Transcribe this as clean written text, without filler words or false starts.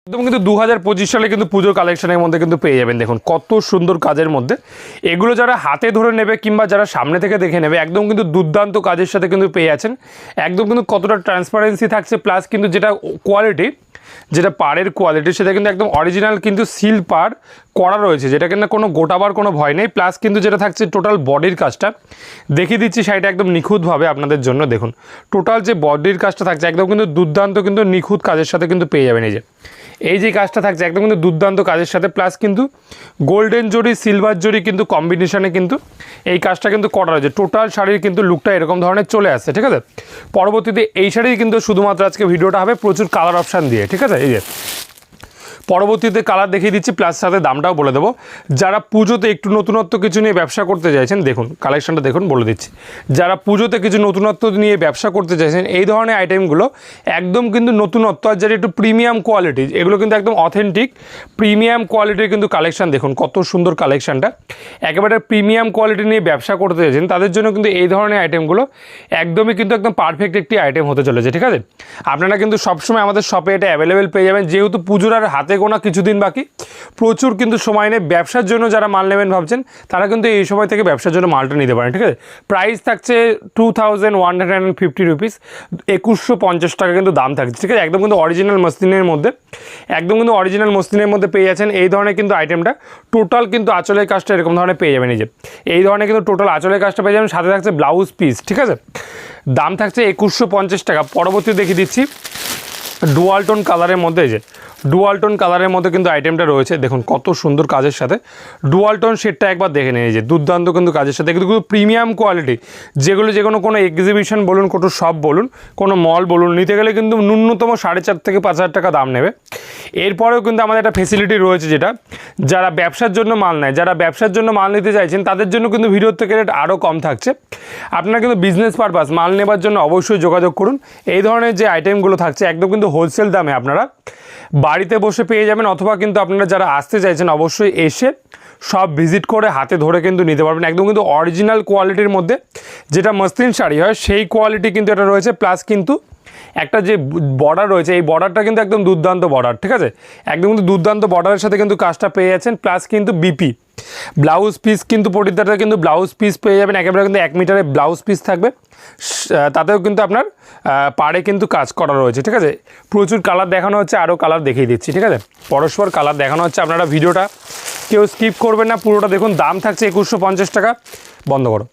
একদম কিন্তু 2025 সালে কিন্তু পুজোর কালেকশনের মধ্যে কিন্তু পেয়ে যাবেন। দেখুন কত সুন্দর কাজের মধ্যে, এগুলো যারা হাতে ধরে নেবে কিংবা যারা সামনে থেকে দেখে নেবে একদম কিন্তু দুর্দান্ত কাজের সাথে কিন্তু পেয়ে যাচ্ছেন। একদম কিন্তু কতটা ট্রান্সপারেন্সি থাকছে, প্লাস কিন্তু যেটা কোয়ালিটি, যেটা পাড়ের কোয়ালিটি সেটা কিন্তু একদম অরিজিনাল কিন্তু সিল পাড় করা রয়েছে, যেটা কিন্তু কোনো গোটাবার কোনো ভয় নেই। প্লাস কিন্তু যেটা থাকছে টোটাল বডির কাজটা দেখিয়ে দিচ্ছি, শাড়িটা একদম নিখুঁতভাবে আপনাদের জন্য। দেখুন টোটাল যে বডির কাজটা থাকছে একদম কিন্তু দুর্দান্ত কিন্তু নিখুঁত কাজের সাথে কিন্তু পেয়ে যাবেন। এই যে কাজটা থাকছে একদম কিন্তু দুর্দান্ত কাজের সাথে, প্লাস কিন্তু গোল্ডেন জরি সিলভার জরি কিন্তু কম্বিনেশনে কিন্তু এই কাজটা কিন্তু করা রয়েছে। টোটাল শাড়ির কিন্তু লুকটা এরকম ধরনের চলে আসছে, ঠিক আছে। পরবর্তীতে এই শাড়ির কিন্তু শুধুমাত্র আজকে ভিডিওটা হবে প্রচুর কালার অপশান দিয়ে, ঠিক আছে। এই যে পরবর্তীতে কালার দেখিয়ে দিচ্ছি, প্লাস সাথে দামটাও বলে দেবো। যারা পুজোতে একটু নতুনত্ব কিছু নিয়ে ব্যবসা করতে চাইছেন, দেখুন কালেকশনটা দেখুন, বলে দিচ্ছি। যারা পুজোতে কিছু নতুনত্ব নিয়ে ব্যবসা করতে চাইছেন এই ধরনের আইটেমগুলো একদম কিন্তু নতুনত্ব, আর যারা একটু প্রিমিয়াম কোয়ালিটি, এগুলো কিন্তু একদম অথেন্টিক প্রিমিয়াম কোয়ালিটির কিন্তু কালেকশান। দেখুন কত সুন্দর কালেকশানটা, একেবারে প্রিমিয়াম কোয়ালিটি নিয়ে ব্যবসা করতে চাইছেন তাদের জন্য কিন্তু এই ধরনের আইটেমগুলো একদমই কিন্তু একদম পারফেক্ট একটি আইটেম হতে চলেছে, ঠিক আছে। আপনারা কিন্তু সবসময় আমাদের শপে এটা অ্যাভেলেবেল পেয়ে যাবেন, যেহেতু পুজোর আর হাতে গোনা কিছুদিন বাকি, প্রচুর কিন্তু সময় নেই। ব্যবসার জন্য যারা মাল নেবেন ভাবছেন তারা কিন্তু এই সময় থেকে ব্যবসার জন্য মালটা নিতে পারেন, ঠিক আছে। প্রাইস থাকছে 2150 রুপিস, 2150 টাকা কিন্তু দাম থাকছে, ঠিক আছে। একদম কিন্তু অরিজিনাল মসলিনের মধ্যে, একদম কিন্তু অরিজিনাল মসলিনের মধ্যে পেয়ে যাচ্ছেন এই ধরনের কিন্তু আইটেমটা। টোটাল কিন্তু আঁচলের কাজটা এরকম ধরনের পেয়ে যাবেন, এই ধরনের কিন্তু টোটাল আঁচলের কাজটা পেয়ে যাবেন, সাথে থাকছে ব্লাউজ পিস, ঠিক আছে। দাম থাকছে 2150 টাকা। পরবর্তী দেখিয়ে দিচ্ছি ডুয়াল টোন কালারের মধ্যে, এই যে ডুয়াল টোন কালারের মধ্যে কিন্তু আইটেমটা রয়েছে। দেখুন কত সুন্দর কাজের সাথে ডুয়াল টোন শেডটা একবার দেখে নিন, এই যে দুর্দান্ত কিন্তু কাজের সাথে, কিন্তু প্রিমিয়াম কোয়ালিটি, যেগুলো যে কোনো এক্সিবিশন বলুন, কোনো শপ বলুন, কোনো মল বলুন, নিতে গেলে কিন্তু ন্যূনতম 4,500 থেকে 5,000 টাকা দাম নেবে। এরপরেও কিন্তু আমাদের একটা ফেসিলিটি রয়েছে, যেটা যারা ব্যবসার জন্য মাল নেয়, যারা ব্যবসার জন্য মাল নিতে চাইছেন তাদের জন্য কিন্তু ভিডিওর থেকে রেট আরও কম থাকছে। আপনারা কিন্তু বিজনেস পারপাস মাল নেবার জন্য অবশ্যই যোগাযোগ করুন। এই ধরনের যে আইটেমগুলো থাকছে একদম কিন্তু হোলসেল দামে আপনারা বাড়িতে বসে পেয়ে যাবেন, অথবা কিন্তু আপনারা যারা আসতে চাইছেন অবশ্যই এসে সব ভিজিট করে হাতে ধরে কিন্তু নিতে পারবেন। একদম কিন্তু অরিজিনাল কোয়ালিটির মধ্যে যেটা মসলিন শাড়ি হয় সেই কোয়ালিটি কিন্তু এটা রয়েছে। প্লাস কিন্তু একটা যে বর্ডার রয়েছে এই বর্ডারটা কিন্তু একদম দুর্দান্ত বর্ডার, ঠিক আছে। একদম কিন্তু দুর্দান্ত বর্ডারের সাথে কিন্তু কাজটা পেয়ে যাচ্ছেন। প্লাস কিন্তু বিপি ব্লাউজ পিস কিন্তু পটিদারটা কিন্তু ব্লাউজ পিস পেয়ে যাবেন, একেবারে কিন্তু 1 মিটারের ব্লাউজ পিস থাকবে, তাতেও কিন্তু আপনার পাড়ে কিন্তু কাজ করা রয়েছে, ঠিক আছে। প্রচুর কালার দেখানো হচ্ছে, আরও কালার দেখিয়ে দিচ্ছি, ঠিক আছে। পরস্পর কালার দেখানো হচ্ছে, আপনারা ভিডিওটা কেউ স্কিপ করবেন না, পুরোটা দেখুন। দাম থাকছে 2150 টাকা। বন্ধ করো।